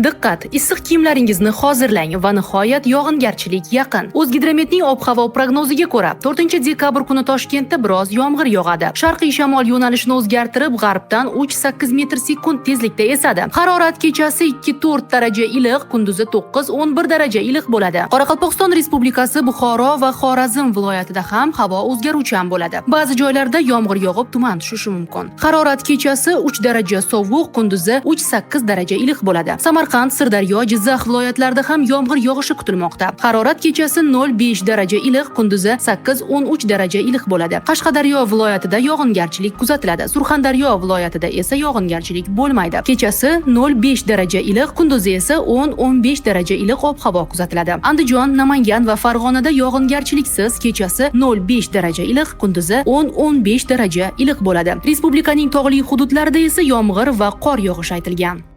Diqqat! Issiq kiyimlaringizni hozirlang va nihoyat yog'ingarchilik yaqin. O'zgidrometning ob-havo prognoziga ko'ra, 4-dekabr kuni Toshkentda biroz yomg'ir yog'adi. Sharqiy shamol yo'nalishini o'zgartirib, g'arbdan 3-8 metr sekund tezlikda esadi. Harorat kechasi 2-4 daraja iliq, kunduzi 9-11 daraja iliq bo'ladi. Qoraqalpog'iston Respublikasi, Buxoro va Xorazm viloyatida ham havo o'zgaruvchan bo'ladi. Ba'zi joylarda yomg'ir yog'ib, tuman tushishi mumkin. Harorat kechasi 3 daraja sovuq, kunduzi 3-8 daraja iliq bo'ladi. Samarqand, Sirdaryo, Jizzax viloyatlarida ham yomg'ir yog'ishi kutilmoqda. Harorat kechasi 0-5 daraja iliq, kunduzi 8-13 daraja iliq bo'ladi. Qashqadaryo viloyatida yog'ingarchilik kuzatiladi. Surxondaryo viloyatida esa yog'ingarchilik bo'lmaydi. Kechasi 0-5 daraja iliq, kunduzi esa 10-15 daraja iliq ob-havo kuzatiladi. Andijon, Namangan va Farg'onada yog'ingarchiliksiz, kechasi 0-5 daraja iliq, kunduzi 10-15 daraja iliq bo'ladi. Respublikaning tog'li hududlarida esa yomg'ir va qor yog'ishi aytilgan.